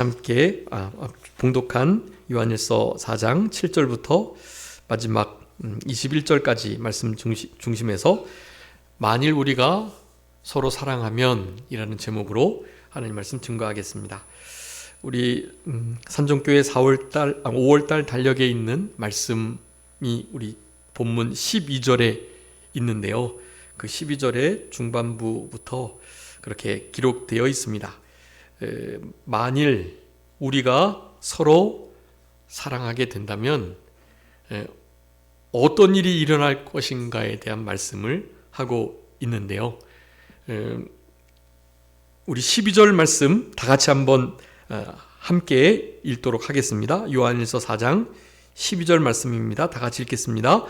함께 봉독한 요한일서 4장 7절부터 마지막 21절까지 말씀 중심에서 만일 우리가 서로 사랑하면 이라는 제목으로 하나님 말씀 증거하겠습니다. 우리 산정교회 5월달 달력에 있는 말씀이 우리 본문 12절에 있는데요. 그 12절의 중반부부터 그렇게 기록되어 있습니다. 만일 우리가 서로 사랑하게 된다면 어떤 일이 일어날 것인가에 대한 말씀을 하고 있는데요. 우리 12절 말씀 다 같이 한번 함께 읽도록 하겠습니다. 요한일서 4장 12절 말씀입니다. 다 같이 읽겠습니다.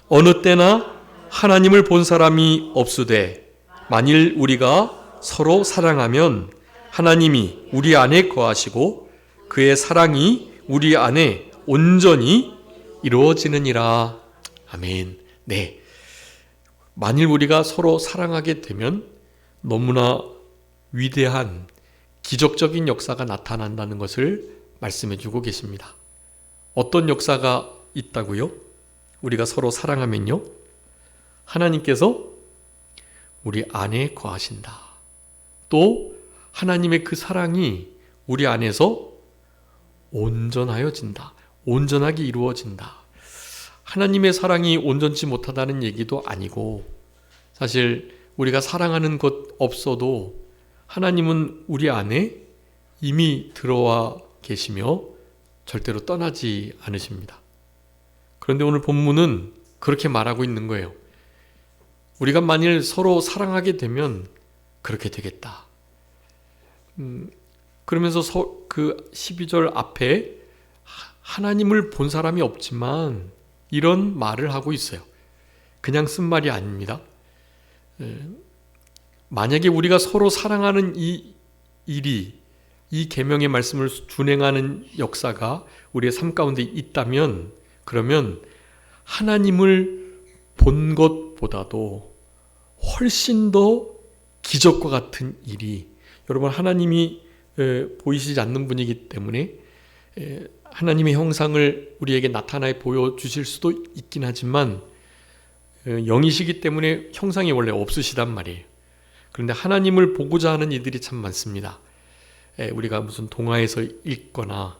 어느 때나 하나님을 본 사람이 없으되 만일 우리가 서로 사랑하면 하나님이 우리 안에 거하시고 그의 사랑이 우리 안에 온전히 이루어지느니라. 아멘. 네. 만일 우리가 서로 사랑하게 되면 너무나 위대한 기적적인 역사가 나타난다는 것을 말씀해 주고 계십니다. 어떤 역사가 있다고요? 우리가 서로 사랑하면요, 하나님께서 우리 안에 거하신다. 또 하나님의 그 사랑이 우리 안에서 온전하여진다. 온전하게 이루어진다. 하나님의 사랑이 온전치 못하다는 얘기도 아니고, 사실 우리가 사랑하는 것 없어도 하나님은 우리 안에 이미 들어와 계시며 절대로 떠나지 않으십니다. 그런데 오늘 본문은 그렇게 말하고 있는 거예요. 우리가 만일 서로 사랑하게 되면 그렇게 되겠다. 그러면서 그 12절 앞에 하나님을 본 사람이 없지만 이런 말을 하고 있어요. 그냥 쓴 말이 아닙니다. 만약에 우리가 서로 사랑하는 이 일이, 이 계명의 말씀을 준행하는 역사가 우리의 삶 가운데 있다면, 그러면 하나님을 본 것보다도 훨씬 더 기적과 같은 일이, 여러분 하나님이 보이시지 않는 분이기 때문에 하나님의 형상을 우리에게 나타나 보여주실 수도 있긴 하지만 영이시기 때문에 형상이 원래 없으시단 말이에요. 그런데 하나님을 보고자 하는 이들이 참 많습니다. 우리가 무슨 동화에서 읽거나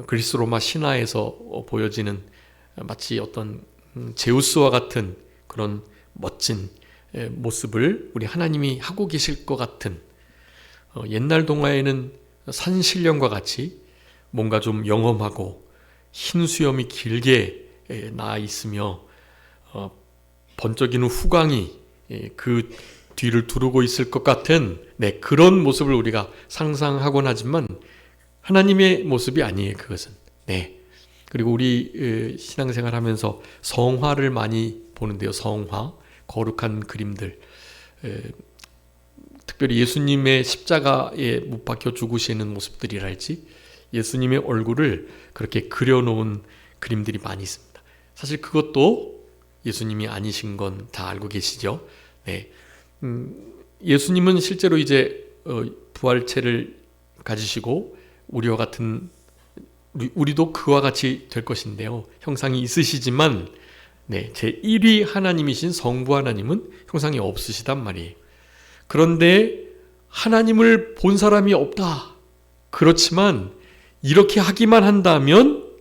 그리스 로마 신화에서 보여지는 마치 어떤 제우스와 같은 그런 멋진 모습을 우리 하나님이 하고 계실 것 같은, 옛날 동화에는 산신령과 같이 뭔가 좀 영험하고 흰 수염이 길게 나 있으며 번쩍이는 후광이 그 뒤를 두르고 있을 것 같은 그런 모습을 우리가 상상하곤 하지만 하나님의 모습이 아니에요, 그것은. 그리고 우리 신앙생활 하면서 성화를 많이 보는데요. 성화, 거룩한 그림들, 특별히 예수님의 십자가에 못 박혀 죽으시는 모습들이랄지 예수님의 얼굴을 그렇게 그려놓은 그림들이 많이 있습니다. 사실 그것도 예수님이 아니신 건 다 알고 계시죠. 예수님은 실제로 이제 부활체를 가지시고 우리와 같은, 우리도 그와 같이 될 것인데요. 형상이 있으시지만 제1위 하나님이신 성부 하나님은 형상이 없으시단 말이에요. 그런데 하나님을 본 사람이 없다. 그렇지만 이렇게 하기만 한다면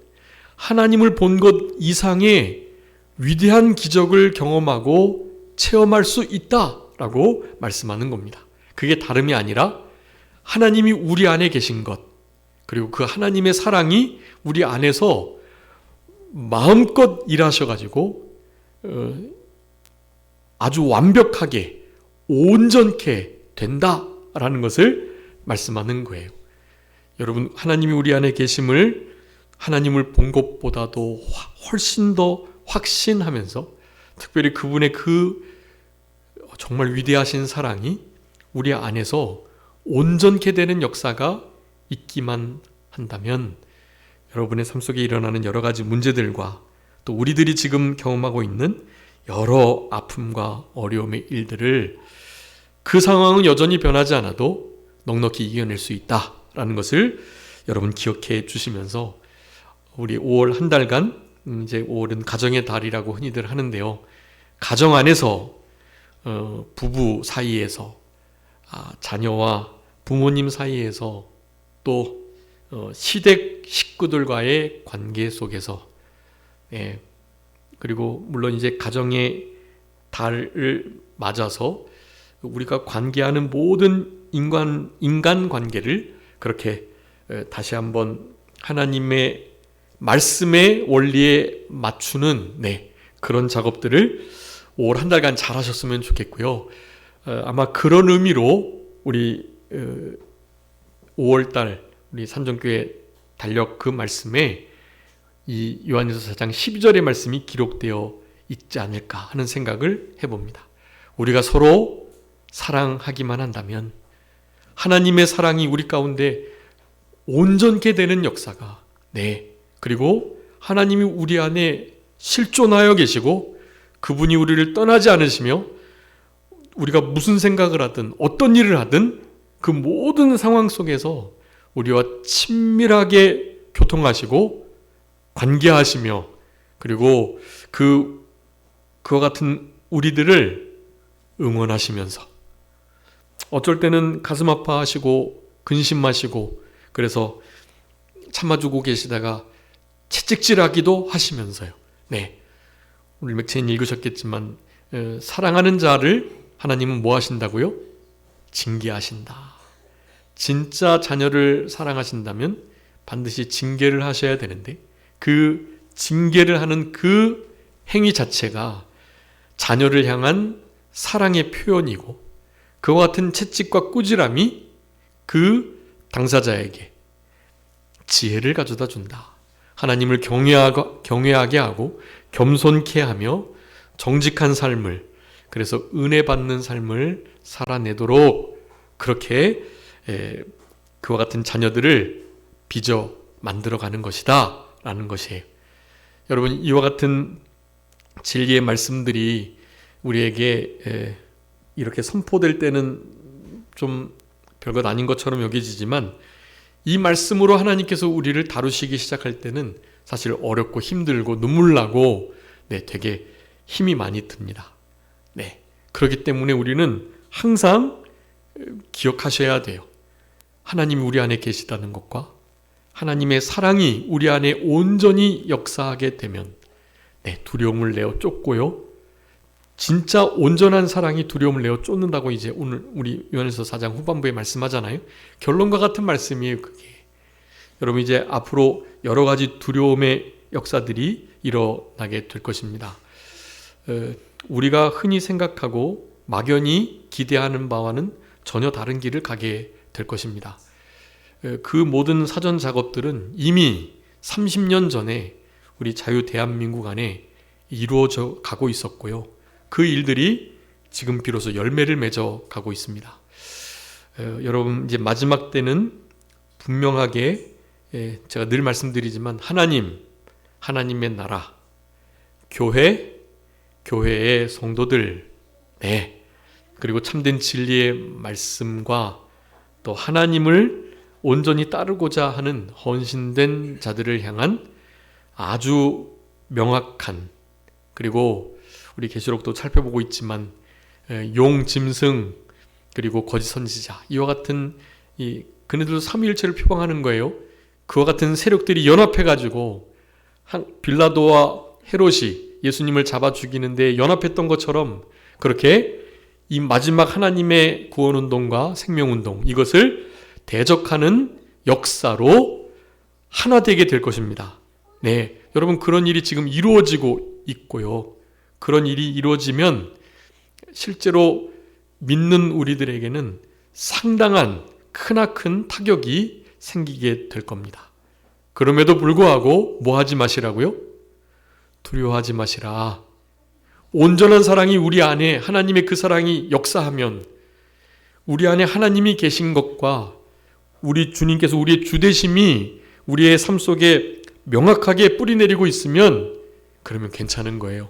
하나님을 본 것 이상의 위대한 기적을 경험하고 체험할 수 있다라고 말씀하는 겁니다. 그게 다름이 아니라 하나님이 우리 안에 계신 것, 그리고 그 하나님의 사랑이 우리 안에서 마음껏 일하셔가지고 아주 완벽하게 온전케 된다라는 것을 말씀하는 거예요. 여러분, 하나님이 우리 안에 계심을, 하나님을 본 것보다도 훨씬 더 확신하면서, 특별히 그분의 그 정말 위대하신 사랑이 우리 안에서 온전케 되는 역사가 있기만 한다면 여러분의 삶 속에 일어나는 여러 가지 문제들과 또 우리들이 지금 경험하고 있는 여러 아픔과 어려움의 일들을, 그 상황은 여전히 변하지 않아도 넉넉히 이겨낼 수 있다. 있다라는 것을 여러분 기억해 주시면서 우리 5월 한 달간 이제 5월은 가정의 달이라고 흔히들 하는데요. 가정 안에서 부부 사이에서 자녀와 부모님 사이에서 또 시댁 식구들과의 관계 속에서 그리고 물론 이제 가정의 달을 맞아서 우리가 관계하는 모든 인간 관계를 그렇게 다시 한번 하나님의 말씀의 원리에 맞추는 그런 작업들을 5월 한 달간 잘 하셨으면 좋겠고요. 아마 그런 의미로 우리 5월 달 우리 산정교회 달력 그 말씀에 이 요한일서 4장 12절의 말씀이 기록되어 있지 않을까 하는 생각을 해봅니다. 우리가 서로 사랑하기만 한다면 하나님의 사랑이 우리 가운데 온전케 되는 역사가 그리고 하나님이 우리 안에 실존하여 계시고 그분이 우리를 떠나지 않으시며 우리가 무슨 생각을 하든 어떤 일을 하든 그 모든 상황 속에서 우리와 친밀하게 교통하시고 관계하시며 그리고 그와 같은 우리들을 응원하시면서 어쩔 때는 가슴 아파하시고 근심하시고 그래서 참아주고 계시다가 채찍질하기도 하시면서요. 오늘 맥체인 읽으셨겠지만 사랑하는 자를 하나님은 뭐 하신다고요? 징계하신다. 진짜 자녀를 사랑하신다면 반드시 징계를 하셔야 되는데 그 징계를 하는 그 행위 자체가 자녀를 향한 사랑의 표현이고 그와 같은 채찍과 꾸지람이 그 당사자에게 지혜를 가져다 준다. 하나님을 경외하게 하고 겸손케 하며 정직한 삶을 그래서 은혜 받는 삶을 살아내도록 그렇게 그와 같은 자녀들을 빚어 만들어가는 것이다 라는 것이에요. 여러분 이와 같은 진리의 말씀들이 우리에게 이렇게 선포될 때는 좀 별것 아닌 것처럼 여겨지지만 이 말씀으로 하나님께서 우리를 다루시기 시작할 때는 사실 어렵고 힘들고 눈물 나고 되게 힘이 많이 듭니다. 그렇기 때문에 우리는 항상 기억하셔야 돼요. 하나님이 우리 안에 계시다는 것과 하나님의 사랑이 우리 안에 온전히 역사하게 되면 두려움을 내어 쫓고요. 진짜 온전한 사랑이 두려움을 내어 쫓는다고 이제 오늘 우리 요한일서 4장 후반부에 말씀하잖아요. 결론과 같은 말씀이에요. 그게. 여러분 이제 앞으로 여러 가지 두려움의 역사들이 일어나게 될 것입니다. 우리가 흔히 생각하고 막연히 기대하는 바와는 전혀 다른 길을 가게 될 것입니다. 그 모든 사전 작업들은 이미 30년 전에 우리 자유 대한민국 안에 이루어져 가고 있었고요. 그 일들이 지금 비로소 열매를 맺어 가고 있습니다. 여러분 이제 마지막 때는 분명하게 제가 늘 말씀드리지만 하나님의 나라, 교회의 성도들, 그리고 참된 진리의 말씀과 또 하나님을 온전히 따르고자 하는 헌신된 자들을 향한 아주 명확한 그리고 우리 계시록도 살펴보고 있지만 용, 짐승 그리고 거짓 선지자 이와 같은 그네들도 삼위일체를 표방하는 거예요. 그와 같은 세력들이 연합해가지고 빌라도와 헤롯이 예수님을 잡아 죽이는데 연합했던 것처럼 그렇게 이 마지막 하나님의 구원운동과 생명운동 이것을 대적하는 역사로 하나 되게 될 것입니다. 여러분 그런 일이 지금 이루어지고 있고요. 그런 일이 이루어지면 실제로 믿는 우리들에게는 상당한 크나큰 타격이 생기게 될 겁니다. 그럼에도 불구하고 뭐 하지 마시라고요? 두려워하지 마시라. 온전한 사랑이 우리 안에 하나님의 그 사랑이 역사하면 우리 안에 하나님이 계신 것과 우리 주님께서 우리의 주되심이 우리의 삶 속에 명확하게 뿌리내리고 있으면 그러면 괜찮은 거예요.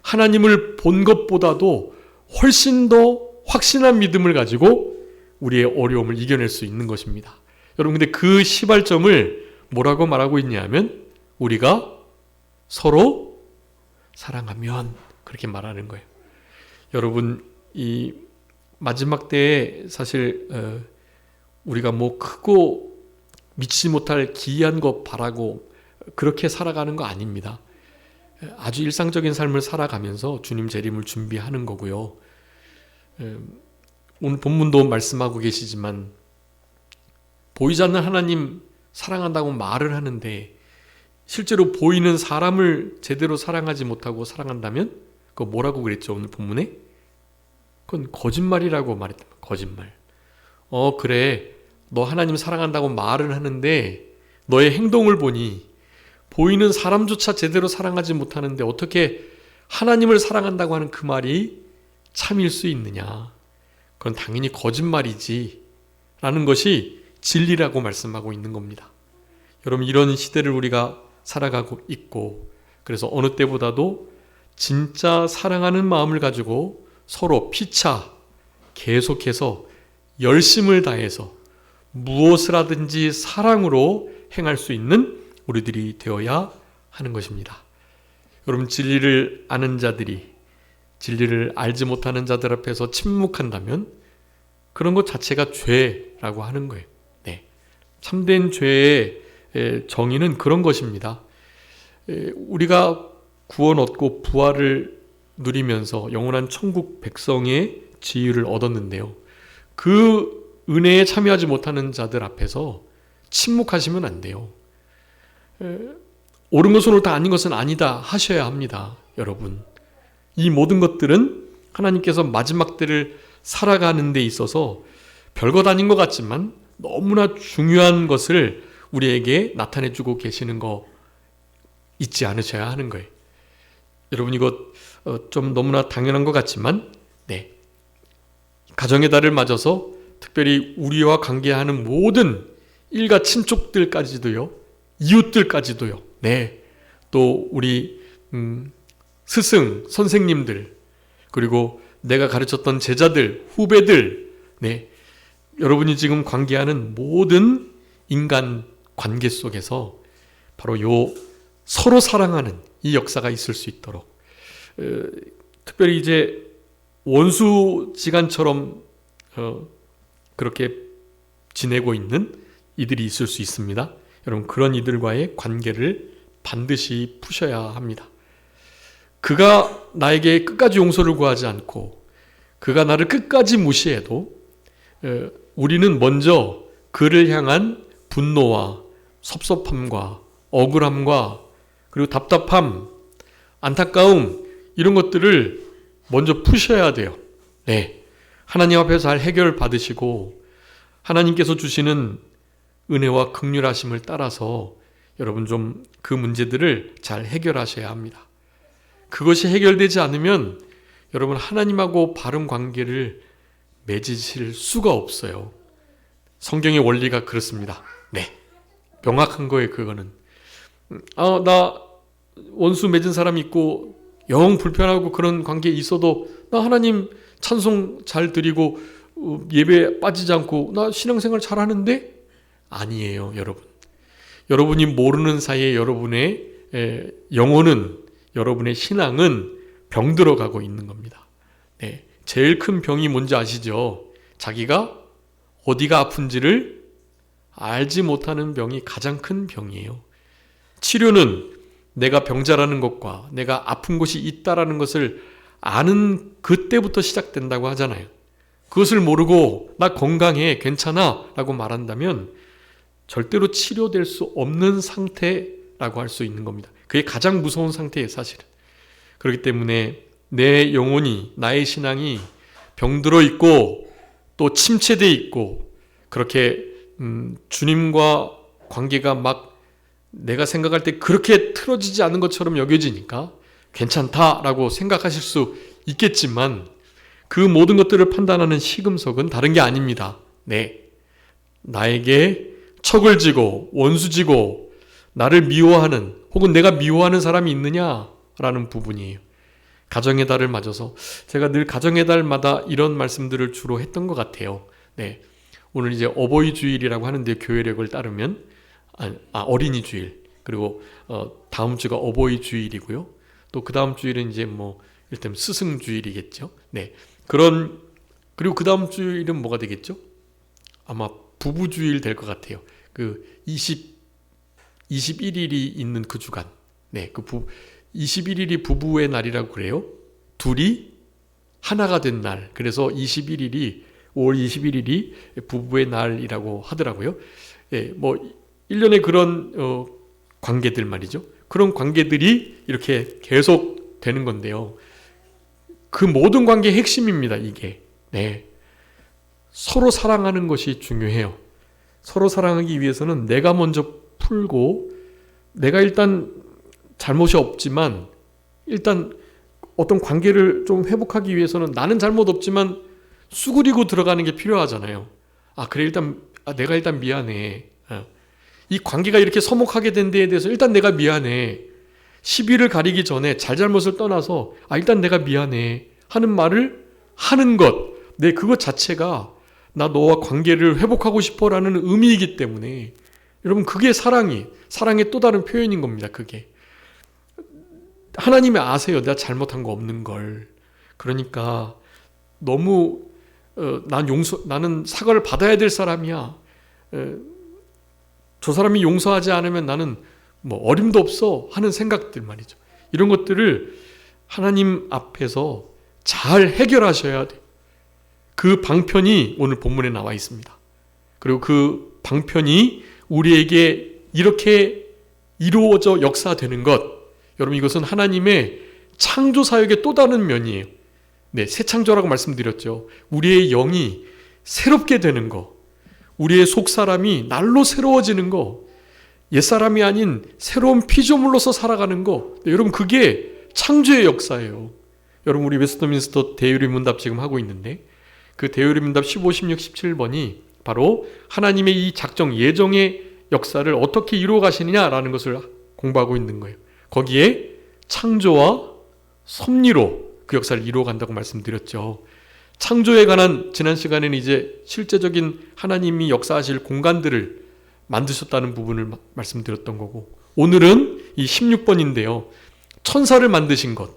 하나님을 본 것보다도 훨씬 더 확신한 믿음을 가지고 우리의 어려움을 이겨낼 수 있는 것입니다. 여러분, 근데 그 시발점을 뭐라고 말하고 있냐면 우리가 서로 사랑하면, 그렇게 말하는 거예요. 여러분, 이 마지막 때에 사실 우리가 뭐 크고 미치지 못할 기이한 거 바라고 그렇게 살아가는 거 아닙니다. 아주 일상적인 삶을 살아가면서 주님 재림을 준비하는 거고요. 오늘 본문도 말씀하고 계시지만 보이지 않는 하나님 사랑한다고 말을 하는데 실제로 보이는 사람을 제대로 사랑하지 못하고 사랑한다면 그거 뭐라고 그랬죠? 오늘 본문에? 그건 거짓말이라고 말했다. 거짓말. 그래. 너 하나님 사랑한다고 말을 하는데 너의 행동을 보니 보이는 사람조차 제대로 사랑하지 못하는데 어떻게 하나님을 사랑한다고 하는 그 말이 참일 수 있느냐. 그건 당연히 거짓말이지 라는 것이 진리라고 말씀하고 있는 겁니다. 여러분, 이런 시대를 우리가 살아가고 있고, 그래서 어느 때보다도 진짜 사랑하는 마음을 가지고 서로 피차 계속해서 열심을 다해서 무엇을 하든지 사랑으로 행할 수 있는 우리들이 되어야 하는 것입니다. 여러분, 진리를 아는 자들이 진리를 알지 못하는 자들 앞에서 침묵한다면 그런 것 자체가 죄라고 하는 거예요. 네. 참된 죄의 정의는 그런 것입니다. 우리가 구원 얻고 부활을 누리면서 영원한 천국 백성의 지위를 얻었는데요. 그 은혜에 참여하지 못하는 자들 앞에서 침묵하시면 안 돼요. 옳은 것은 옳다, 아닌 것은 아니다 하셔야 합니다. 여러분, 이 모든 것들은 하나님께서 마지막 때를 살아가는 데 있어서 별것 아닌 것 같지만 너무나 중요한 것을 우리에게 나타내주고 계시는 거 잊지 않으셔야 하는 거예요. 여러분, 이거 좀 너무나 당연한 것 같지만 네, 가정의 달을 맞아서 특별히 우리와 관계하는 모든 일가 친족들까지도요, 이웃들까지도요, 네, 또 우리 스승, 선생님들, 그리고 내가 가르쳤던 제자들, 후배들, 네, 여러분이 지금 관계하는 모든 인간 관계 속에서 바로 요 서로 사랑하는 이 역사가 있을 수 있도록, 특별히 이제 원수지간처럼 그렇게 지내고 있는 이들이 있을 수 있습니다. 여러분, 그런 이들과의 관계를 반드시 푸셔야 합니다. 그가 나에게 끝까지 용서를 구하지 않고 그가 나를 끝까지 무시해도 우리는 먼저 그를 향한 분노와 섭섭함과 억울함과 그리고 답답함, 안타까움, 이런 것들을 먼저 푸셔야 돼요. 네, 하나님 앞에서 잘 해결 받으시고 하나님께서 주시는 은혜와 긍휼하심을 따라서 여러분 좀 그 문제들을 잘 해결하셔야 합니다. 그것이 해결되지 않으면 여러분 하나님하고 바른 관계를 맺으실 수가 없어요. 성경의 원리가 그렇습니다. 네, 명확한 거예요. 그거는 나 원수 맺은 사람이 있고 영 불편하고 그런 관계에 있어도 나 하나님 찬송 잘 드리고 예배 빠지지 않고 나 신앙생활 잘하는데, 아니에요. 여러분, 여러분이 모르는 사이에 여러분의 영혼은, 여러분의 신앙은 병들어 가고 있는 겁니다. 네, 제일 큰 병이 뭔지 아시죠? 자기가 어디가 아픈지를 알지 못하는 병이 가장 큰 병이에요. 치료는 내가 병자라는 것과 내가 아픈 곳이 있다라는 것을 아는 그때부터 시작된다고 하잖아요. 그것을 모르고 나 건강해, 괜찮아 라고 말한다면 절대로 치료될 수 없는 상태라고 할 수 있는 겁니다. 그게 가장 무서운 상태예요, 사실은. 그렇기 때문에 내 영혼이, 나의 신앙이 병들어 있고 또 침체되어 있고 그렇게 주님과 관계가 막 내가 생각할 때 그렇게 틀어지지 않은 것처럼 여겨지니까 괜찮다라고 생각하실 수 있겠지만 그 모든 것들을 판단하는 시금석은 다른 게 아닙니다. 네, 나에게 척을 지고 원수지고 나를 미워하는 혹은 내가 미워하는 사람이 있느냐라는 부분이에요. 가정의 달을 맞아서 제가 늘 가정의 달마다 이런 말씀들을 주로 했던 것 같아요. 네, 오늘 이제 어버이 주일이라고 하는데 교회력을 따르면 어린이 주일, 그리고 다음 주가 어버이 주일이고요. 또 그 다음 주일은 이제 뭐 일단 스승 주일이겠죠. 네, 그리고 그 다음 주일은 뭐가 되겠죠? 아마 부부 주일 될 것 같아요. 그 21일이 있는 그 주간. 네, 21일이 부부의 날이라고 그래요. 둘이 하나가 된 날. 그래서 5월 21일이 부부의 날이라고 하더라고요. 예, 뭐 1년에 그런 관계들 말이죠. 그런 관계들이 이렇게 계속 되는 건데요. 그 모든 관계의 핵심입니다, 이게. 네. 서로 사랑하는 것이 중요해요. 서로 사랑하기 위해서는 내가 먼저 풀고, 내가 일단 잘못이 없지만, 일단 어떤 관계를 좀 회복하기 위해서는 나는 잘못 없지만 수그리고 들어가는 게 필요하잖아요. 그래, 내가 일단 미안해. 이 관계가 이렇게 서먹하게 된 데에 대해서 일단 내가 미안해. 시비를 가리기 전에 잘잘못을 떠나서 일단 내가 미안해 하는 말을 하는 것, 그것 자체가 나 너와 관계를 회복하고 싶어라는 의미이기 때문에, 여러분, 그게 사랑의 또 다른 표현인 겁니다. 그게 하나님이 아세요. 내가 잘못한 거 없는 걸. 그러니까 너무 나는 사과를 받아야 될 사람이야. 저 사람이 용서하지 않으면 나는 뭐 어림도 없어 하는 생각들 말이죠. 이런 것들을 하나님 앞에서 잘 해결하셔야 돼요. 그 방편이 오늘 본문에 나와 있습니다. 그리고 그 방편이 우리에게 이렇게 이루어져 역사되는 것, 여러분, 이것은 하나님의 창조 사역의 또 다른 면이에요. 네, 새 창조라고 말씀드렸죠. 우리의 영이 새롭게 되는 거, 우리의 속사람이 날로 새로워지는 거, 옛사람이 아닌 새로운 피조물로서 살아가는 거, 네, 여러분, 그게 창조의 역사예요. 여러분, 우리 웨스트민스터 대유리 문답 지금 하고 있는데, 그 대유리 문답 15, 16, 17번이 바로 하나님의 이 작정, 예정의 역사를 어떻게 이루어 가시느냐라는 것을 공부하고 있는 거예요. 거기에 창조와 섭리로 그 역사를 이루어 간다고 말씀드렸죠. 창조에 관한 지난 시간에는 이제 실제적인 하나님이 역사하실 공간들을 만드셨다는 부분을 말씀드렸던 거고, 오늘은 이 16번인데요. 천사를 만드신 것,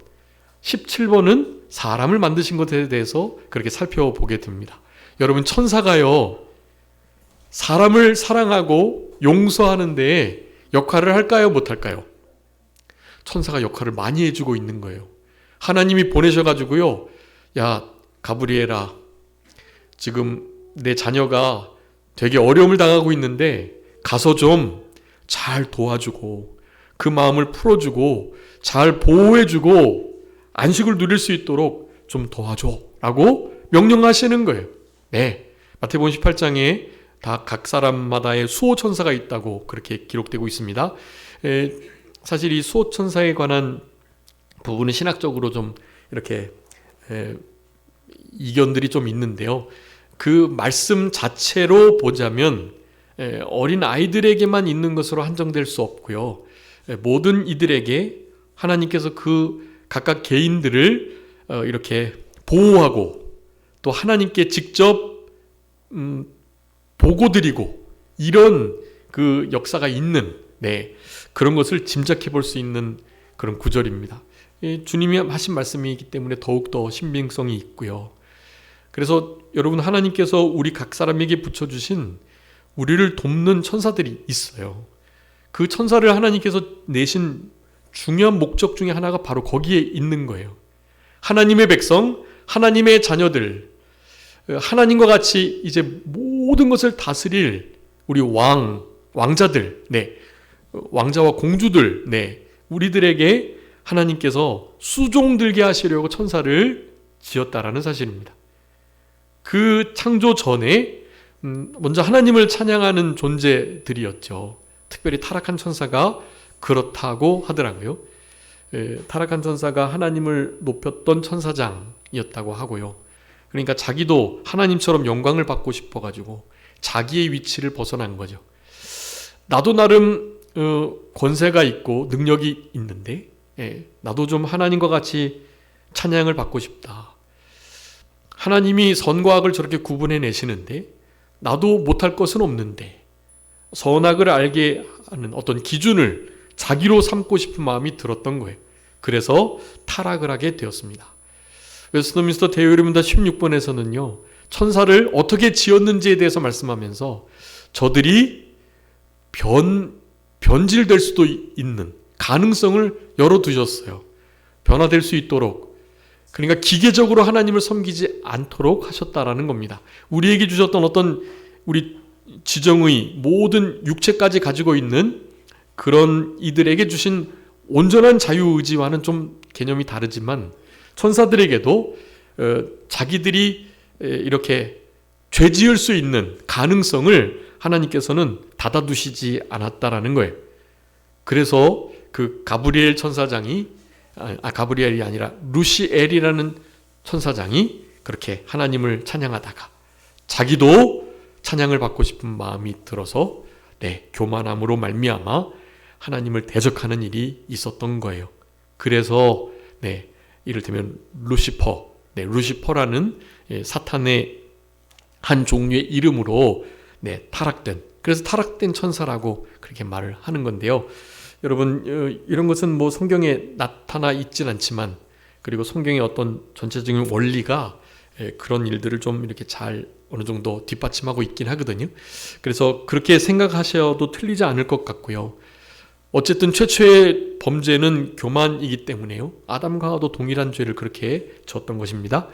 17번은 사람을 만드신 것에 대해서 그렇게 살펴보게 됩니다. 여러분, 천사가요, 사람을 사랑하고 용서하는 데에 역할을 할까요? 못할까요? 천사가 역할을 많이 해주고 있는 거예요. 하나님이 보내셔가지고요, 야, 가브리엘아, 지금 내 자녀가 되게 어려움을 당하고 있는데 가서 좀 잘 도와주고 그 마음을 풀어주고 잘 보호해주고 안식을 누릴 수 있도록 좀 도와줘 라고 명령하시는 거예요. 네, 마태복음 18장에 다 각 사람마다의 수호천사가 있다고 그렇게 기록되고 있습니다. 사실 이 수호천사에 관한 부분은 신학적으로 좀 이렇게 이견들이 좀 있는데요. 그 말씀 자체로 보자면 어린 아이들에게만 있는 것으로 한정될 수 없고요. 모든 이들에게 하나님께서 그 각각 개인들을 이렇게 보호하고 또 하나님께 직접 보고드리고 이런 그 역사가 있는, 네, 그런 것을 짐작해 볼 수 있는 그런 구절입니다. 주님이 하신 말씀이기 때문에 더욱더 신빙성이 있고요. 그래서 여러분, 하나님께서 우리 각 사람에게 붙여주신 우리를 돕는 천사들이 있어요. 그 천사를 하나님께서 내신 중요한 목적 중에 하나가 바로 거기에 있는 거예요. 하나님의 백성, 하나님의 자녀들, 하나님과 같이 이제 모든 것을 다스릴 우리 왕자들, 네, 왕자와 공주들, 네, 우리들에게 하나님께서 수종들게 하시려고 천사를 지었다라는 사실입니다. 그 창조 전에 먼저 하나님을 찬양하는 존재들이었죠. 특별히 타락한 천사가 그렇다고 하더라고요. 타락한 천사가 하나님을 높였던 천사장이었다고 하고요. 그러니까 자기도 하나님처럼 영광을 받고 싶어가지고 자기의 위치를 벗어난 거죠. 나도 나름 권세가 있고 능력이 있는데 나도 좀 하나님과 같이 찬양을 받고 싶다. 하나님이 선과 악을 저렇게 구분해 내시는데 나도 못할 것은 없는데 선악을 알게 하는 어떤 기준을 자기로 삼고 싶은 마음이 들었던 거예요. 그래서 타락을 하게 되었습니다. 웨스트민스터 대요리문답 16번에서는요. 천사를 어떻게 지었는지에 대해서 말씀하면서 저들이 변질될 수도 있는 가능성을 열어두셨어요. 변화될 수 있도록. 그러니까 기계적으로 하나님을 섬기지 않도록 하셨다라는 겁니다. 우리에게 주셨던 어떤 우리 지정의 모든 육체까지 가지고 있는 그런 이들에게 주신 온전한 자유의지와는 좀 개념이 다르지만 천사들에게도 자기들이 이렇게 죄 지을 수 있는 가능성을 하나님께서는 닫아두시지 않았다라는 거예요. 그래서 그 가브리엘 천사장이 가브리엘이 아니라 루시엘이라는 천사장이 그렇게 하나님을 찬양하다가 자기도 찬양을 받고 싶은 마음이 들어서 교만함으로 말미암아 하나님을 대적하는 일이 있었던 거예요. 그래서 이를테면 루시퍼라는 사탄의 한 종류의 이름으로 그래서 타락된 천사라고 그렇게 말을 하는 건데요. 여러분, 이런 것은 뭐 성경에 나타나 있진 않지만, 그리고 성경의 어떤 전체적인 원리가 그런 일들을 좀 이렇게 잘 어느 정도 뒷받침하고 있긴 하거든요. 그래서 그렇게 생각하셔도 틀리지 않을 것 같고요. 어쨌든 최초의 범죄는 교만이기 때문에요. 아담과 하와도 동일한 죄를 그렇게 졌던 것입니다.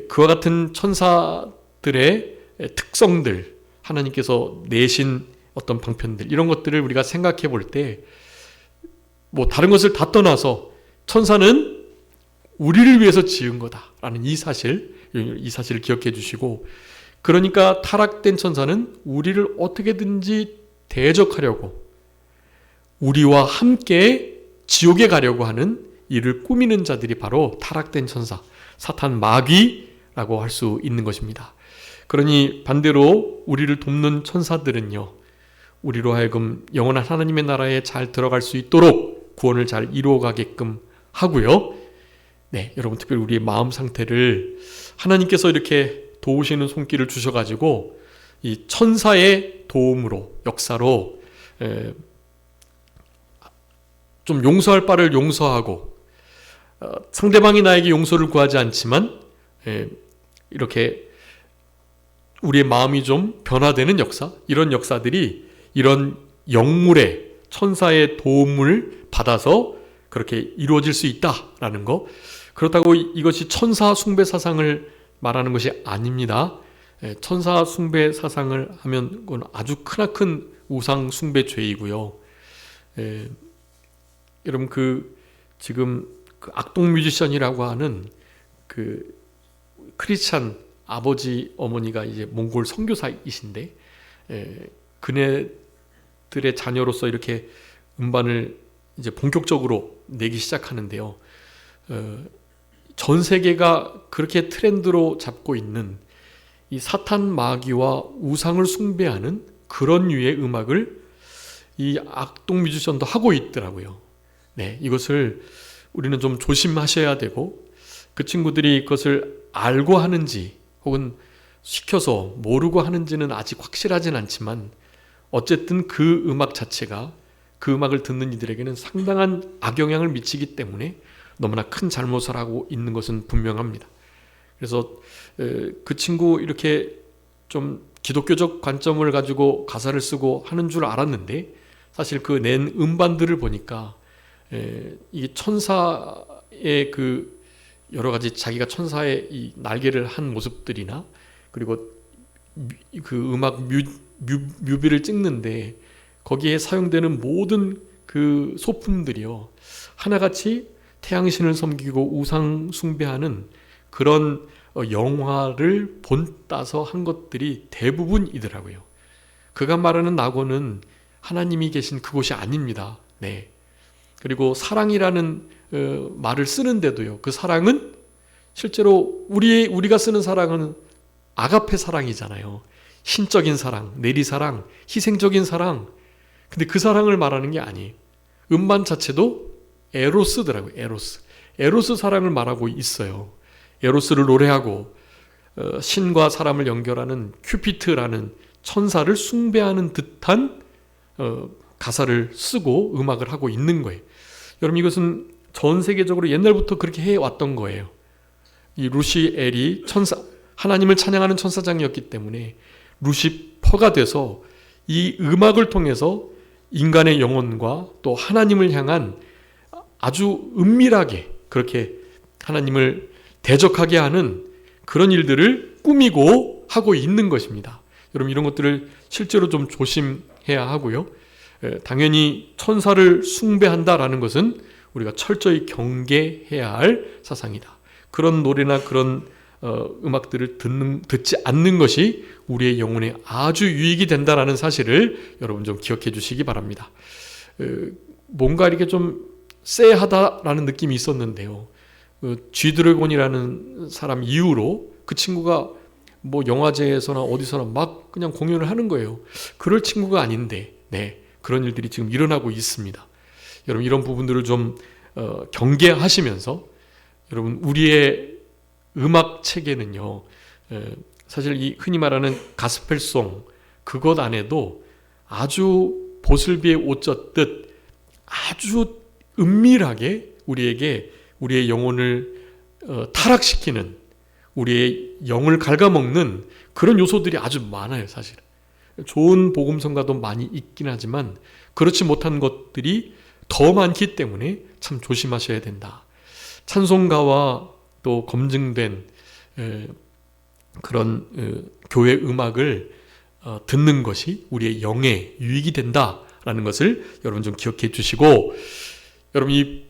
그와 같은 천사들의 특성들, 하나님께서 내신 어떤 방편들, 이런 것들을 우리가 생각해 볼 때 뭐 다른 것을 다 떠나서 천사는 우리를 위해서 지은 거다라는 이 사실을 기억해 주시고, 그러니까 타락된 천사는 우리를 어떻게든지 대적하려고, 우리와 함께 지옥에 가려고 하는 일을 꾸미는 자들이 바로 타락된 천사, 사탄 마귀라고 할 수 있는 것입니다. 그러니 반대로 우리를 돕는 천사들은요, 우리로 하여금 영원한 하나님의 나라에 잘 들어갈 수 있도록 구원을 잘 이루어가게끔 하고요. 여러분, 특별히 우리의 마음 상태를 하나님께서 이렇게 도우시는 손길을 주셔가지고 이 천사의 도움으로, 역사로 좀 용서할 바를 용서하고, 상대방이 나에게 용서를 구하지 않지만 이렇게 우리의 마음이 좀 변화되는 역사, 이런 역사들이 이런 영물의 천사의 도움을 받아서 그렇게 이루어질 수 있다라는 거. 그렇다고 이것이 천사 숭배 사상을 말하는 것이 아닙니다. 천사 숭배 사상을 하면 그건 아주 크나큰 우상 숭배 죄이고요. 여러분, 지금 악동 뮤지션이라고 하는 크리스찬 아버지 어머니가 이제 몽골 선교사이신데, 그네들의 자녀로서 이렇게 음반을 이제 본격적으로 내기 시작하는데요. 전 세계가 그렇게 트렌드로 잡고 있는 이 사탄 마귀와 우상을 숭배하는 그런 류의 음악을 이 악동 뮤지션도 하고 있더라고요. 이것을 우리는 좀 조심하셔야 되고, 그 친구들이 그것을 알고 하는지 혹은 시켜서 모르고 하는지는 아직 확실하진 않지만, 어쨌든 그 음악 자체가 그 음악을 듣는 이들에게는 상당한 악영향을 미치기 때문에 너무나 큰 잘못을 하고 있는 것은 분명합니다. 그래서 그 친구 이렇게 좀 기독교적 관점을 가지고 가사를 쓰고 하는 줄 알았는데, 사실 그 낸 음반들을 보니까 이 천사의 그 여러 가지 자기가 천사의 이 날개를 한 모습들이나, 그리고 그 음악 뮤비를 찍는데 거기에 사용되는 모든 그 소품들이요, 하나같이 태양신을 섬기고 우상 숭배하는 그런 영화를 본따서 한 것들이 대부분이더라고요. 그가 말하는 낙원은 하나님이 계신 그곳이 아닙니다. 그리고 사랑이라는 말을 쓰는데도요, 그 사랑은 실제로 우리가 쓰는 사랑은 아가페 사랑이잖아요. 신적인 사랑, 내리사랑, 희생적인 사랑. 근데 그 사랑을 말하는 게 아니에요. 음반 자체도 에로스더라고요. 에로스 사랑을 말하고 있어요. 에로스를 노래하고 신과 사람을 연결하는 큐피트라는 천사를 숭배하는 듯한 가사를 쓰고 음악을 하고 있는 거예요. 여러분, 이것은 전 세계적으로 옛날부터 그렇게 해왔던 거예요. 이 루시엘이 하나님을 찬양하는 천사장이었기 때문에 루시퍼가 돼서 이 음악을 통해서 인간의 영혼과 또 하나님을 향한 아주 은밀하게 그렇게 하나님을 대적하게 하는 그런 일들을 꾸미고 하고 있는 것입니다. 여러분, 이런 것들을 실제로 좀 조심해야 하고요. 당연히 천사를 숭배한다라는 것은 우리가 철저히 경계해야 할 사상이다. 그런 노래나 그런 음악들을 듣지 않는 것이 우리의 영혼에 아주 유익이 된다라는 사실을 여러분 좀 기억해 주시기 바랍니다. 뭔가 이렇게 좀 쎄하다라는 느낌이 있었는데요. G드래곤이라는 사람 이후로 그 친구가 뭐 영화제에서나 어디서나 막 그냥 공연을 하는 거예요. 그럴 친구가 아닌데, 네, 그런 일들이 지금 일어나고 있습니다. 여러분, 이런 부분들을 좀 경계하시면서, 여러분, 우리의 음악 체계는요, 사실 이 흔히 말하는 가스펠송, 그것 안에도 아주 보슬비에 옷 젖듯 아주 은밀하게 우리의 영혼을 타락시키는, 우리의 영을 갉아먹는 그런 요소들이 아주 많아요. 사실은 좋은 복음성가도 많이 있긴 하지만 그렇지 못한 것들이 더 많기 때문에 참 조심하셔야 된다. 찬송가와 또 검증된 그런 교회 음악을 듣는 것이 우리의 영에 유익이 된다라는 것을 여러분 좀 기억해 주시고, 여러분, 이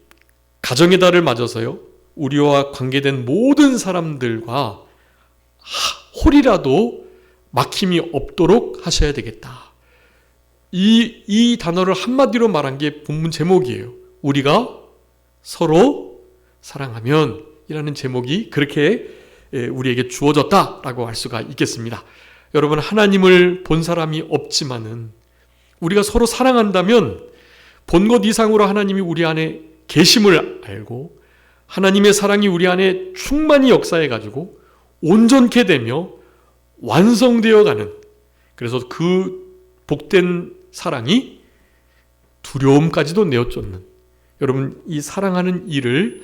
가정의 달을 맞아서요, 우리와 관계된 모든 사람들과 홀이라도 막힘이 없도록 하셔야 되겠다. 이 단어를 한마디로 말한 게 본문 제목이에요. 우리가 서로 사랑하면 이라는 제목이 그렇게 우리에게 주어졌다라고 할 수가 있겠습니다. 여러분, 하나님을 본 사람이 없지만은 우리가 서로 사랑한다면 본 것 이상으로 하나님이 우리 안에 계심을 알고 하나님의 사랑이 우리 안에 충만히 역사해가지고 온전케 되며 완성되어 가는, 그래서 그 복된 사랑이 두려움까지도 내어쫓는, 여러분, 이 사랑하는 일을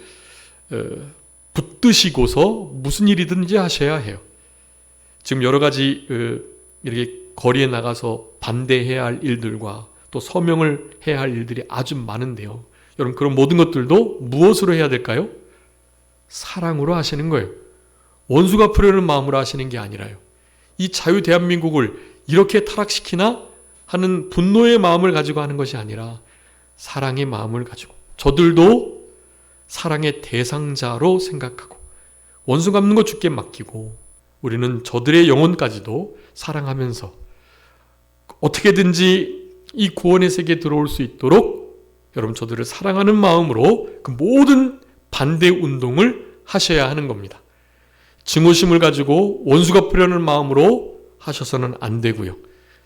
붙드시고서 무슨 일이든지 하셔야 해요. 지금 여러 가지 이렇게 거리에 나가서 반대해야 할 일들과 또 서명을 해야 할 일들이 아주 많은데요. 여러분, 그런 모든 것들도 무엇으로 해야 될까요? 사랑으로 하시는 거예요. 원수 갚으려는 마음으로 하시는 게 아니라요. 이 자유 대한민국을 이렇게 타락시키나 하는 분노의 마음을 가지고 하는 것이 아니라 사랑의 마음을 가지고, 저들도 사랑의 대상자로 생각하고 원수 갚는 거 주께 맡기고 우리는 저들의 영혼까지도 사랑하면서 어떻게든지 이 구원의 세계에 들어올 수 있도록 여러분, 저들을 사랑하는 마음으로 그 모든 반대 운동을 하셔야 하는 겁니다. 증오심을 가지고 원수 갚으려는 마음으로 하셔서는 안 되고요.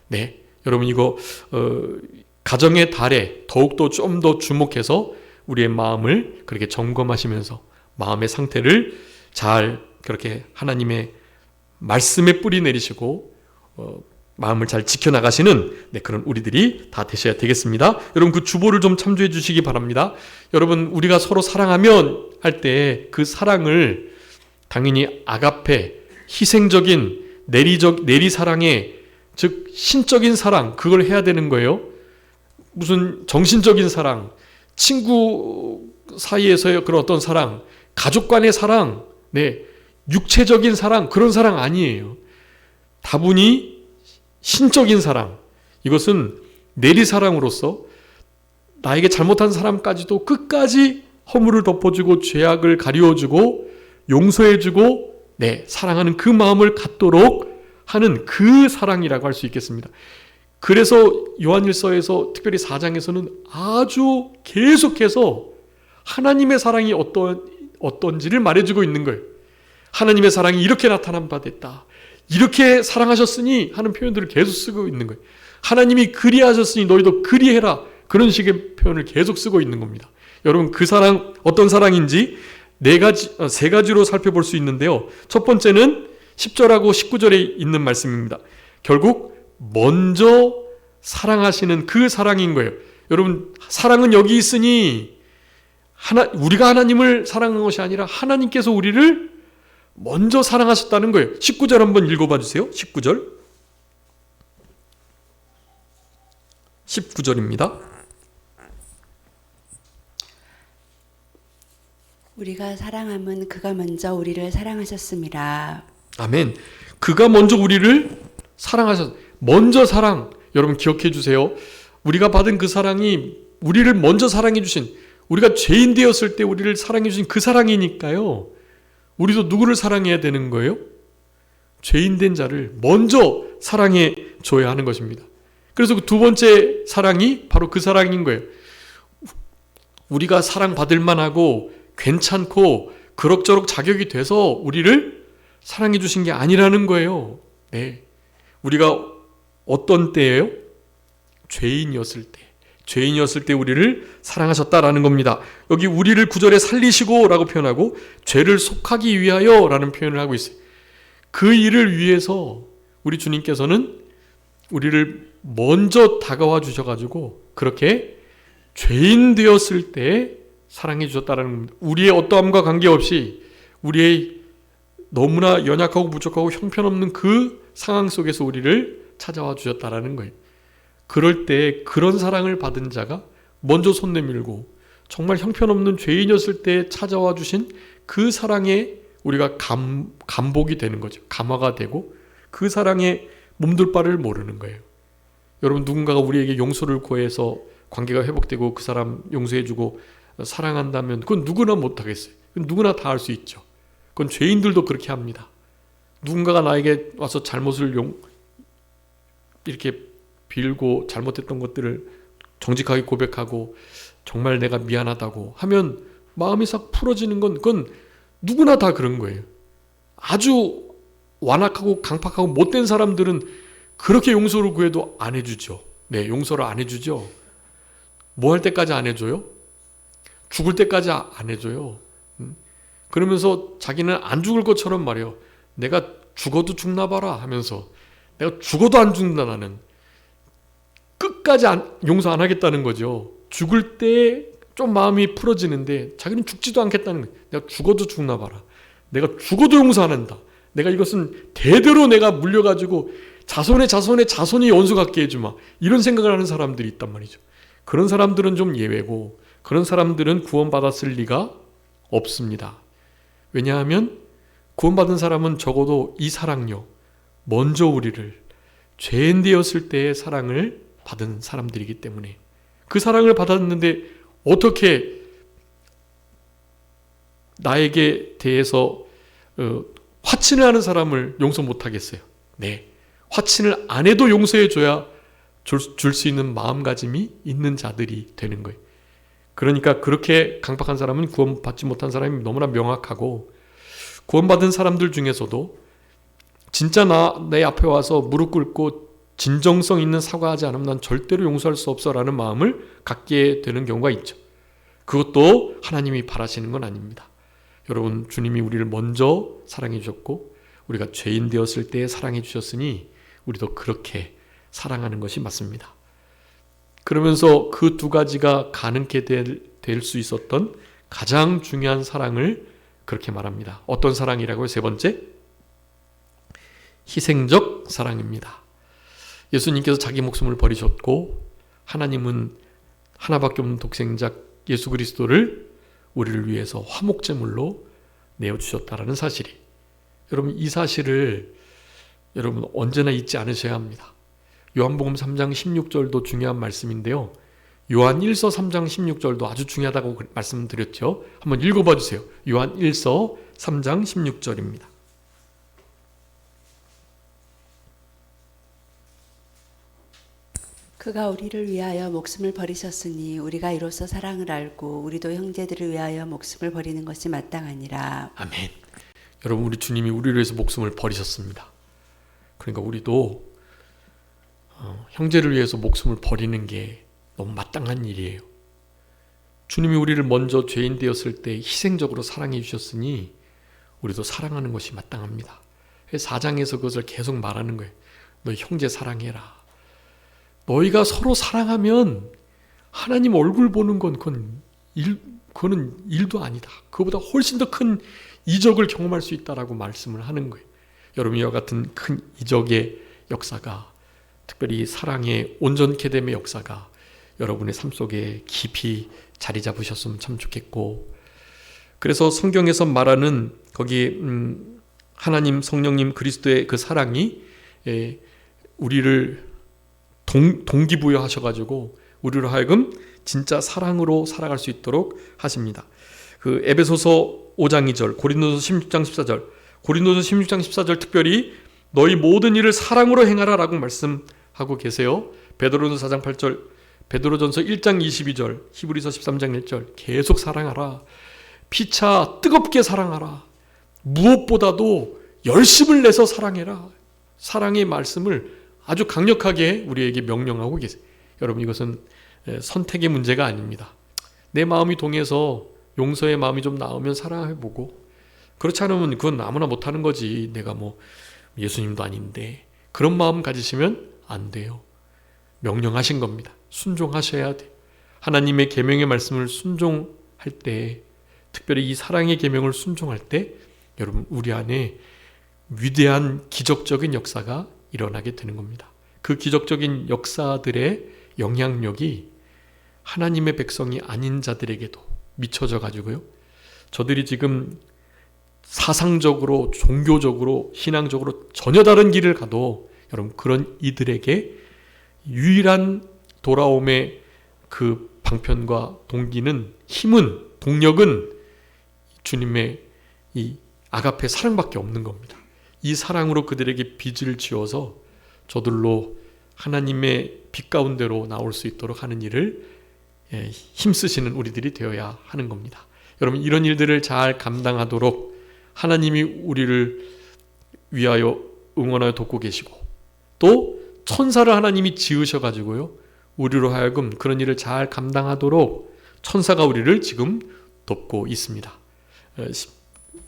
네, 여러분, 이거 가정의 달에 더욱더 좀 더 주목해서 우리의 마음을 그렇게 점검하시면서 마음의 상태를 잘 그렇게 하나님의 말씀에 뿌리 내리시고 마음을 잘 지켜나가시는 그런 우리들이 다 되셔야 되겠습니다. 여러분, 그 주보를 좀 참조해 주시기 바랍니다. 여러분, 우리가 서로 사랑하면 할 때 그 사랑을 당연히 아가페, 희생적인 내리사랑의, 즉 신적인 사랑, 그걸 해야 되는 거예요. 무슨 정신적인 사랑, 친구 사이에서의 그런 어떤 사랑, 가족 간의 사랑, 육체적인 사랑, 그런 사랑 아니에요. 다분히 신적인 사랑, 이것은 내리사랑으로서 나에게 잘못한 사람까지도 끝까지 허물을 덮어주고 죄악을 가리워주고 용서해주고 사랑하는 그 마음을 갖도록 하는 그 사랑이라고 할 수 있겠습니다. 그래서 요한일서에서 특별히 4장에서는 아주 계속해서 하나님의 사랑이 어떤지를 말해주고 있는 거예요. 하나님의 사랑이 이렇게 나타난 바 됐다, 이렇게 사랑하셨으니 하는 표현들을 계속 쓰고 있는 거예요. 하나님이 그리하셨으니 너희도 그리해라, 그런 식의 표현을 계속 쓰고 있는 겁니다. 여러분, 그 사랑 어떤 사랑인지 세 가지로 살펴볼 수 있는데요. 첫 번째는 10절하고 19절에 있는 말씀입니다. 결국 먼저 사랑하시는 그 사랑인 거예요. 여러분, 사랑은 여기 있으니 우리가 하나님을 사랑한 것이 아니라 하나님께서 우리를 먼저 사랑하셨다는 거예요. 19절 한번 읽어봐 주세요. 19절입니다. 우리가 사랑함은 그가 먼저 우리를 사랑하셨습니다. 아멘. 그가 먼저 우리를 먼저 사랑. 여러분 기억해 주세요. 우리가 받은 그 사랑이 우리를 먼저 사랑해 주신, 우리가 죄인 되었을 때 우리를 사랑해 주신 그 사랑이니까요. 우리도 누구를 사랑해야 되는 거예요? 죄인 된 자를 먼저 사랑해 줘야 하는 것입니다. 그래서 그 두 번째 사랑이 바로 그 사랑인 거예요. 우리가 사랑받을 만하고 괜찮고 그럭저럭 자격이 돼서 우리를 사랑해 주신 게 아니라는 거예요. 네. 우리가 어떤 때예요? 죄인이었을 때 우리를 사랑하셨다라는 겁니다. 여기 우리를 9절에 살리시고 라고 표현하고 죄를 속하기 위하여 라는 표현을 하고 있어요. 그 일을 위해서 우리 주님께서는 우리를 먼저 다가와 주셔가지고 그렇게 죄인 되었을 때 사랑해 주셨다라는 겁니다. 우리의 어떠함과 관계없이 우리의 너무나 연약하고 부족하고 형편없는 그 상황 속에서 우리를 찾아와 주셨다라는 거예요. 그럴 때 그런 사랑을 받은 자가 먼저 손 내밀고 정말 형편없는 죄인이었을 때 찾아와 주신 그 사랑에 우리가 감복이 되는 거죠. 감화가 되고 그 사랑에 몸둘 바를 모르는 거예요. 여러분, 누군가가 우리에게 용서를 구해서 관계가 회복되고 그 사람 용서해주고 사랑한다면 그건 누구나 못하겠어요. 그건 누구나 다 할 수 있죠. 그건 죄인들도 그렇게 합니다. 누군가가 나에게 와서 잘못을 이렇게 빌고 잘못했던 것들을 정직하게 고백하고 정말 내가 미안하다고 하면 마음이 싹 풀어지는 건 그건 누구나 다 그런 거예요. 아주 완악하고 강팍하고 못된 사람들은 그렇게 용서를 구해도 안 해주죠. 네, 용서를 안 해주죠. 뭐 할 때까지 안 해줘요? 죽을 때까지 안 해줘요. 그러면서 자기는 안 죽을 것처럼 말해요. 내가 죽어도 죽나 봐라 하면서 내가 죽어도 안 죽는다 나는. 끝까지 용서 안 하겠다는 거죠. 죽을 때 좀 마음이 풀어지는데 자기는 죽지도 않겠다는 거예요. 내가 죽어도 죽나 봐라. 내가 죽어도 용서 안 한다. 내가 이것은 대대로 내가 물려가지고 자손의 자손이 원수 갖게 해주마. 이런 생각을 하는 사람들이 있단 말이죠. 그런 사람들은 좀 예외고 그런 사람들은 구원받았을 리가 없습니다. 왜냐하면 구원받은 사람은 적어도 이 사랑요, 먼저 우리를 죄인 되었을 때의 사랑을 받은 사람들이기 때문에 그 사랑을 받았는데 어떻게 나에게 대해서 화친을 하는 사람을 용서 못하겠어요? 네, 화친을 안 해도 용서해줘야 줄 수 있는 마음가짐이 있는 자들이 되는 거예요. 그러니까 그렇게 강박한 사람은 구원받지 못한 사람이 너무나 명확하고, 구원받은 사람들 중에서도 진짜 내 앞에 와서 무릎 꿇고 진정성 있는 사과하지 않으면 난 절대로 용서할 수 없어 라는 마음을 갖게 되는 경우가 있죠. 그것도 하나님이 바라시는 건 아닙니다. 여러분, 주님이 우리를 먼저 사랑해 주셨고 우리가 죄인 되었을 때 사랑해 주셨으니 우리도 그렇게 사랑하는 것이 맞습니다. 그러면서 그 두 가지가 가능케 될 수 있었던 가장 중요한 사랑을 그렇게 말합니다. 어떤 사랑이라고요? 세 번째, 희생적 사랑입니다. 예수님께서 자기 목숨을 버리셨고 하나님은 하나밖에 없는 독생자 예수 그리스도를 우리를 위해서 화목제물로 내어주셨다라는 사실이, 여러분 이 사실을 여러분 언제나 잊지 않으셔야 합니다. 요한복음 3장 16절도 중요한 말씀인데요. 요한 1서 3장 16절도 아주 중요하다고 말씀드렸죠. 한번 읽어봐 주세요. 요한 1서 3장 16절입니다. 그가 우리를 위하여 목숨을 버리셨으니 우리가 이로써 사랑을 알고 우리도 형제들을 위하여 목숨을 버리는 것이 마땅하니라. 아멘. 여러분, 우리 주님이 우리를 위해서 목숨을 버리셨습니다. 그러니까 우리도 형제를 위해서 목숨을 버리는 게 너무 마땅한 일이에요. 주님이 우리를 먼저 죄인 되었을 때 희생적으로 사랑해 주셨으니 우리도 사랑하는 것이 마땅합니다. 4장에서 그것을 계속 말하는 거예요. 너희 형제 사랑해라. 너희가 서로 사랑하면 하나님 얼굴 보는 건 그거는 일도 아니다. 그거보다 훨씬 더 큰 이적을 경험할 수 있다라고 말씀을 하는 거예요. 여러분, 이와 같은 큰 이적의 역사가, 특별히 사랑의 온전케 됨의 역사가 여러분의 삶 속에 깊이 자리 잡으셨으면 참 좋겠고, 그래서 성경에서 말하는 거기 하나님 성령님 그리스도의 그 사랑이 우리를 동기부여 하셔가지고 우리로 하여금 진짜 사랑으로 살아갈 수 있도록 하십니다. 그 에베소서 5장 2절, 고린도서 16장 14절, 고린도서 16장 14절 특별히 너희 모든 일을 사랑으로 행하라 라고 말씀하고 계세요. 베드로전서 4장 8절, 베드로전서 1장 22절, 히브리서 13장 1절 계속 사랑하라. 피차 뜨겁게 사랑하라. 무엇보다도 열심을 내서 사랑해라. 사랑의 말씀을 아주 강력하게 우리에게 명령하고 계세요. 여러분, 이것은 선택의 문제가 아닙니다. 내 마음이 동해서 용서의 마음이 좀 나오면 사랑해보고, 그렇지 않으면 그건 아무나 못하는 거지. 내가 뭐 예수님도 아닌데. 그런 마음 가지시면 안 돼요. 명령하신 겁니다. 순종하셔야 돼요. 하나님의 계명의 말씀을 순종할 때, 특별히 이 사랑의 계명을 순종할 때 여러분, 우리 안에 위대한 기적적인 역사가 일어나게 되는 겁니다. 그 기적적인 역사들의 영향력이 하나님의 백성이 아닌 자들에게도 미쳐져 가지고요, 저들이 지금 사상적으로, 종교적으로, 신앙적으로 전혀 다른 길을 가도 여러분, 그런 이들에게 유일한 돌아옴의 그 방편과 동기는, 힘은, 동력은 주님의 이 아가페 사랑밖에 없는 겁니다. 이 사랑으로 그들에게 빚을 지어서 저들로 하나님의 빛 가운데로 나올 수 있도록 하는 일을 힘쓰시는 우리들이 되어야 하는 겁니다. 여러분, 이런 일들을 잘 감당하도록 하나님이 우리를 위하여 응원하여 돕고 계시고, 또 천사를 하나님이 지으셔가지고요, 우리로 하여금 그런 일을 잘 감당하도록 천사가 우리를 지금 돕고 있습니다.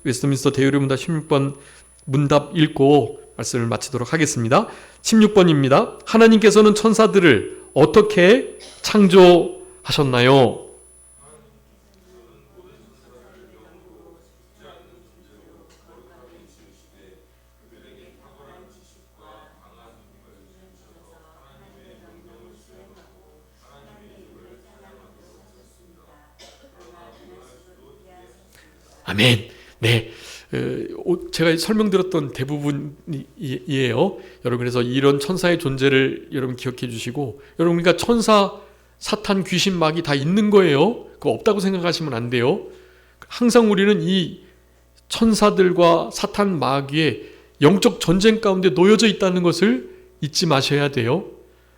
웨스트민스터 대유리 문답 16번 문답 읽고 말씀을 마치도록 하겠습니다. 16번입니다. 하나님께서는 천사들을 어떻게 창조하셨나요? 아멘. 네. 제가 설명드렸던 대부분이에요. 여러분, 그래서 이런 천사의 존재를 여러분 기억해 주시고, 여러분, 그러니까 천사, 사탄, 귀신, 마귀 다 있는 거예요. 그거 없다고 생각하시면 안 돼요. 항상 우리는 이 천사들과 사탄, 마귀의 영적 전쟁 가운데 놓여져 있다는 것을 잊지 마셔야 돼요.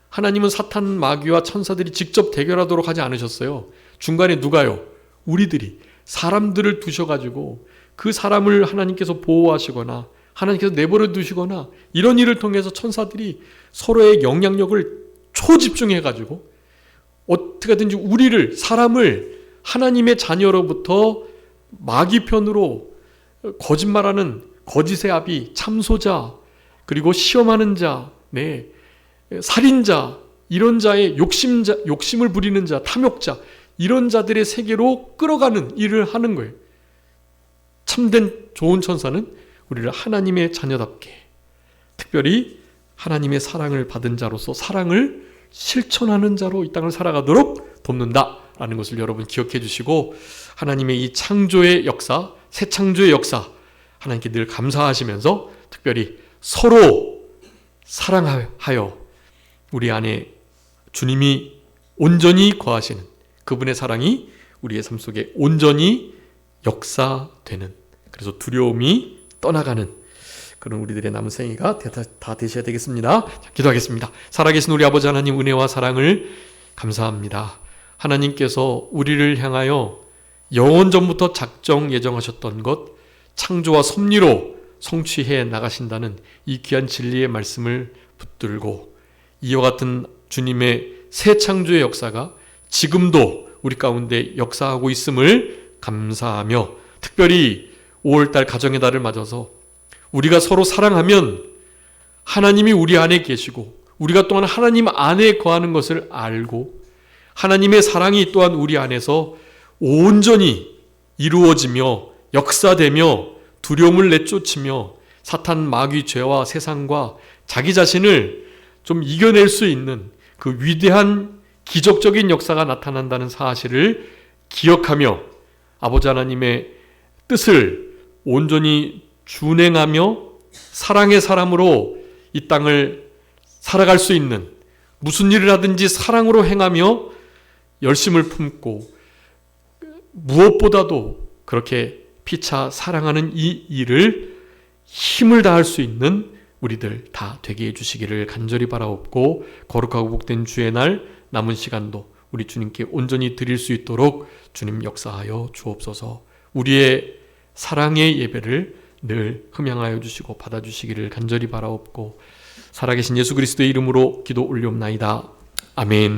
하나님은 사탄, 마귀와 천사들이 직접 대결하도록 하지 않으셨어요. 중간에 누가요? 우리들이 사람들을 두셔가지고 그 사람을 하나님께서 보호하시거나 하나님께서 내버려 두시거나, 이런 일을 통해서 천사들이 서로의 영향력을 초집중해가지고 어떻게든지 우리를, 사람을 하나님의 자녀로부터 마귀 편으로, 거짓말하는 거짓의 아비, 참소자, 그리고 시험하는 자, 살인자, 이런 자의 욕심을 부리는 자, 탐욕자, 이런 자들의 세계로 끌어가는 일을 하는 거예요. 참된 좋은 천사는 우리를 하나님의 자녀답게, 특별히 하나님의 사랑을 받은 자로서 사랑을 실천하는 자로 이 땅을 살아가도록 돕는다라는 것을 여러분 기억해 주시고, 하나님의 이 창조의 역사, 새 창조의 역사, 하나님께 늘 감사하시면서 특별히 서로 사랑하여 우리 안에 주님이 온전히 거하시는 그분의 사랑이 우리의 삶 속에 온전히 역사되는, 그래서 두려움이 떠나가는 그런 우리들의 남은 생애가 다 되셔야 되겠습니다. 자, 기도하겠습니다. 살아계신 우리 아버지 하나님, 은혜와 사랑을 감사합니다. 하나님께서 우리를 향하여 영원 전부터 작정 예정하셨던 것, 창조와 섭리로 성취해 나가신다는 이 귀한 진리의 말씀을 붙들고, 이와 같은 주님의 새 창조의 역사가 지금도 우리 가운데 역사하고 있음을 감사하며, 특별히 5월달 가정의 달을 맞아서 우리가 서로 사랑하면 하나님이 우리 안에 계시고 우리가 또한 하나님 안에 거하는 것을 알고 하나님의 사랑이 또한 우리 안에서 온전히 이루어지며 역사되며 두려움을 내쫓으며 사탄, 마귀, 죄와 세상과 자기 자신을 좀 이겨낼 수 있는 그 위대한 기적적인 역사가 나타난다는 사실을 기억하며 아버지 하나님의 뜻을 온전히 준행하며 사랑의 사람으로 이 땅을 살아갈 수 있는 무슨 일을 하든지 사랑으로 행하며 열심을 품고 무엇보다도 그렇게 피차 사랑하는 이 일을 힘을 다할 수 있는 우리들 다 되게 해주시기를 간절히 바라옵고 거룩하고 복된 주의 날 남은 시간도 우리 주님께 온전히 드릴 수 있도록 주님 역사하여 주옵소서. 우리의 사랑의 예배를 늘 흠양하여 주시고 받아주시기를 간절히 바라옵고 살아계신 예수 그리스도의 이름으로 기도 올리옵나이다. 아멘.